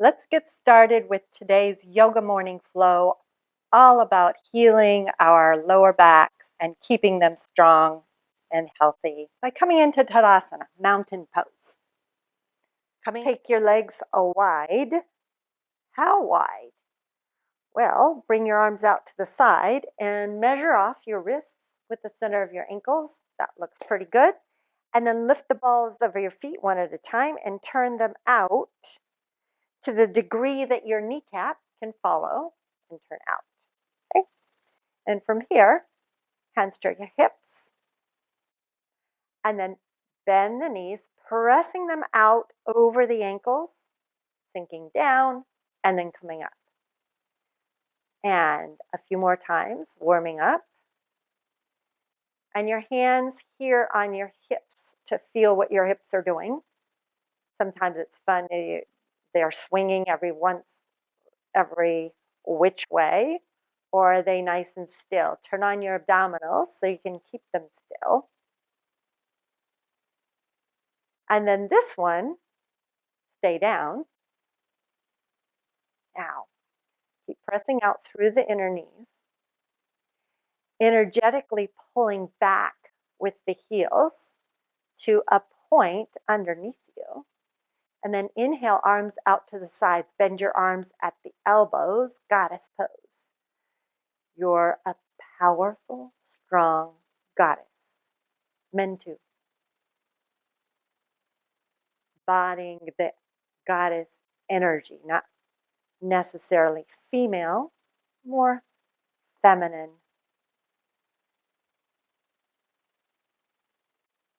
Let's get started with today's yoga morning flow, all about healing our lower backs and keeping them strong and healthy by coming into Tadasana, mountain pose. Take your legs wide. How wide? Well, bring your arms out to the side and measure off your wrists with the center of your ankles. That looks pretty good. And then lift the balls of your feet one at a time and turn them out to the degree that your kneecap can follow and turn out. Okay? And from here, hands to your hips. And then bend the knees, pressing them out over the ankles, sinking down, and then coming up. And a few more times, warming up. And your hands here on your hips to feel what your hips are doing. Sometimes it's fun. They're swinging every which way, or are they nice and still? Turn on your abdominals so you can keep them still. And then this one, stay down. Now, keep pressing out through the inner knees, energetically pulling back with the heels to a point underneath you. And then inhale, arms out to the sides. Bend your arms at the elbows, goddess pose. You're a powerful, strong goddess. Mentu. Embodying the goddess energy, not necessarily female, more feminine.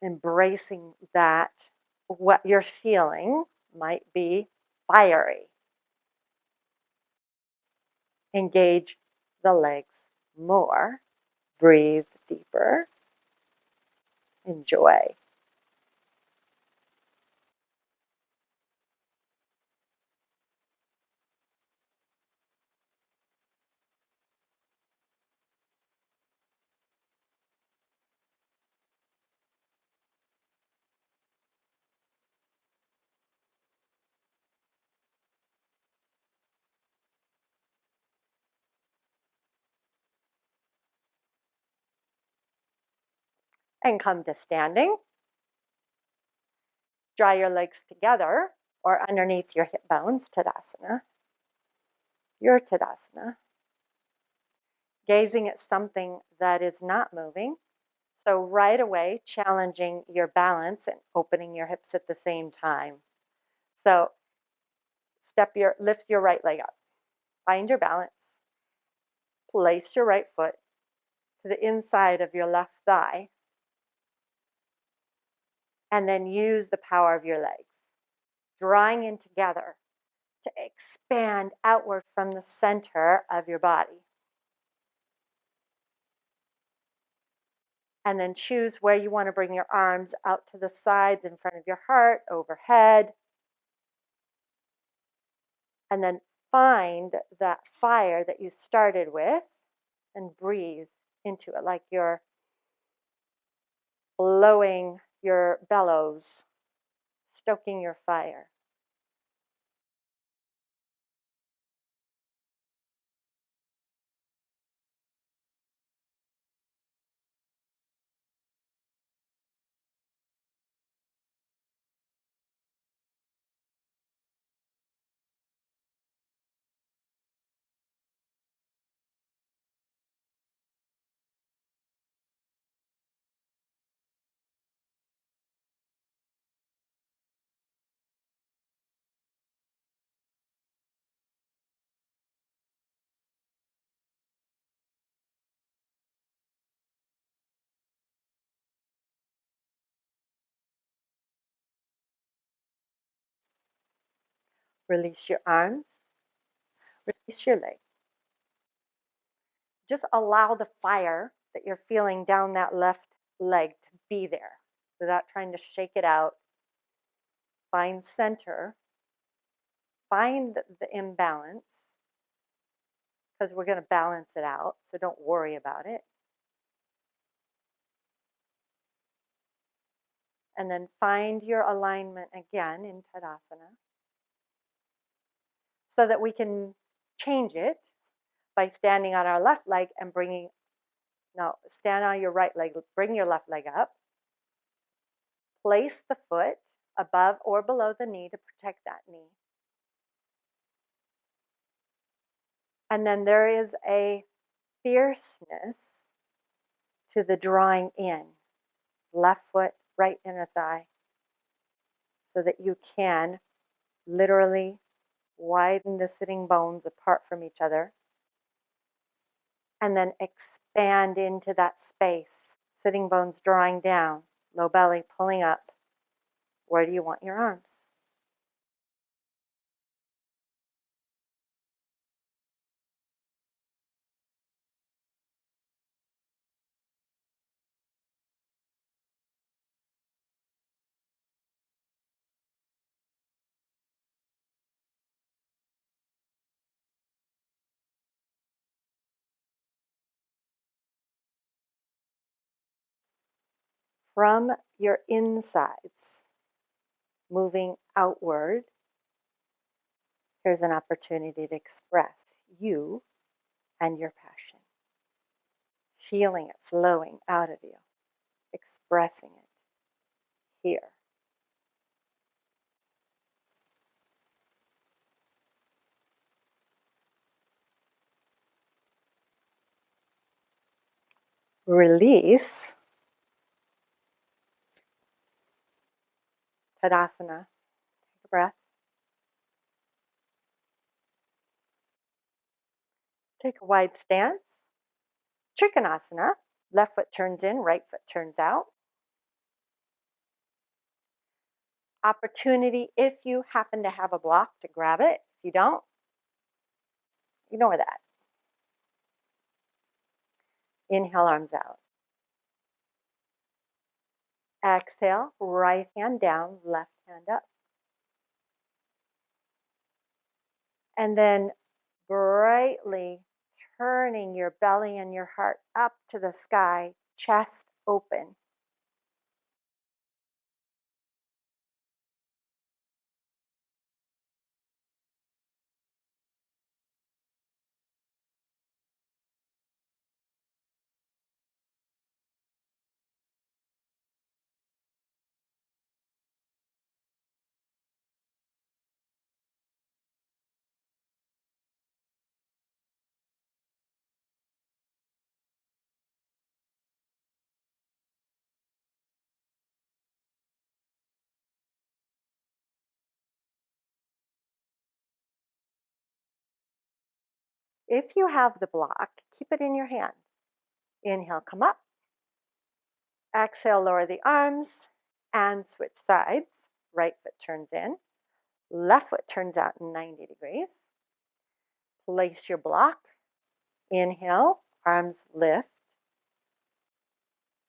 Embracing that what you're feeling might be fiery. Engage the legs more. Breathe deeper. Enjoy. And come to standing. Draw your legs together or underneath your hip bones, Tadasana. Your Tadasana. Gazing at something that is not moving. So right away, challenging your balance and opening your hips at the same time. So lift your right leg up. Find your balance. Place your right foot to the inside of your left thigh. And then use the power of your legs, drawing in together to expand outward from the center of your body. And then choose where you want to bring your arms out to the sides, in front of your heart, overhead. And then find that fire that you started with and breathe into it like you're blowing your bellows, stoking your fire. Release your arms, release your legs. Just allow the fire that you're feeling down that left leg to be there without trying to shake it out. Find center. Find the imbalance, because we're going to balance it out, so don't worry about it. And then find your alignment again in Tadasana. so that we can change it by standing on our left leg and stand on your right leg, bring your left leg up, place the foot above or below the knee to protect that knee. And then there is a fierceness to the drawing in, left foot, right inner thigh, so that you can literally widen the sitting bones apart from each other and then expand into that space, sitting bones drawing down, low belly pulling up. Where do you want your arms? From your insides, moving outward, here's an opportunity to express you and your passion. Feeling it flowing out of you, expressing it here. Release, Tadasana. Take a breath. Take a wide stance. Trikonasana. Left foot turns in, right foot turns out. Opportunity, if you happen to have a block, to grab it. If you don't, ignore that. Inhale, arms out. Exhale, right hand down, left hand up. And then brightly turning your belly and your heart up to the sky, chest open. If you have the block, keep it in your hand. Inhale, come up. Exhale, lower the arms and switch sides. Right foot turns in. Left foot turns out 90 degrees. Place your block. Inhale, arms lift.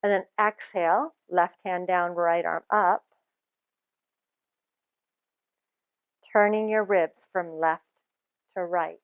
And then exhale, left hand down, right arm up. Turning your ribs from left to right.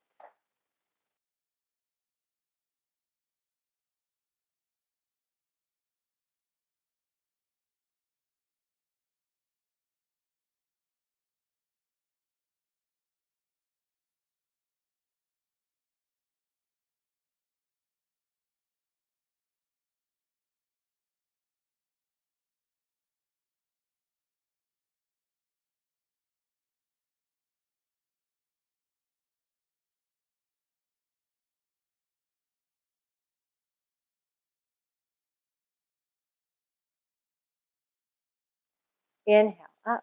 Inhale, up.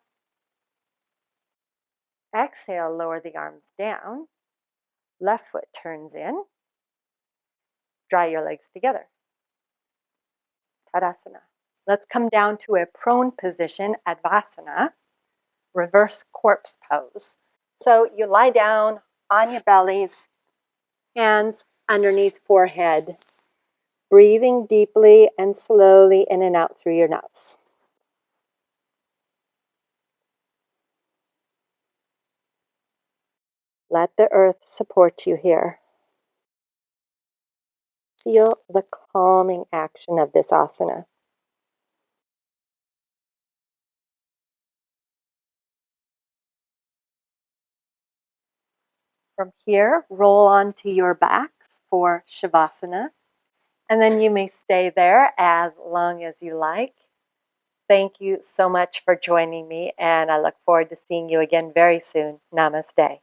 Exhale, lower the arms down. Left foot turns in. Draw your legs together. Tadasana. Let's come down to a prone position, Advasana, reverse corpse pose. So you lie down on your bellies, hands underneath forehead, breathing deeply and slowly in and out through your nose. Let the earth support you here. Feel the calming action of this asana. From here, roll onto your backs for Savasana, and then you may stay there as long as you like. Thank you so much for joining me, and I look forward to seeing you again very soon. Namaste.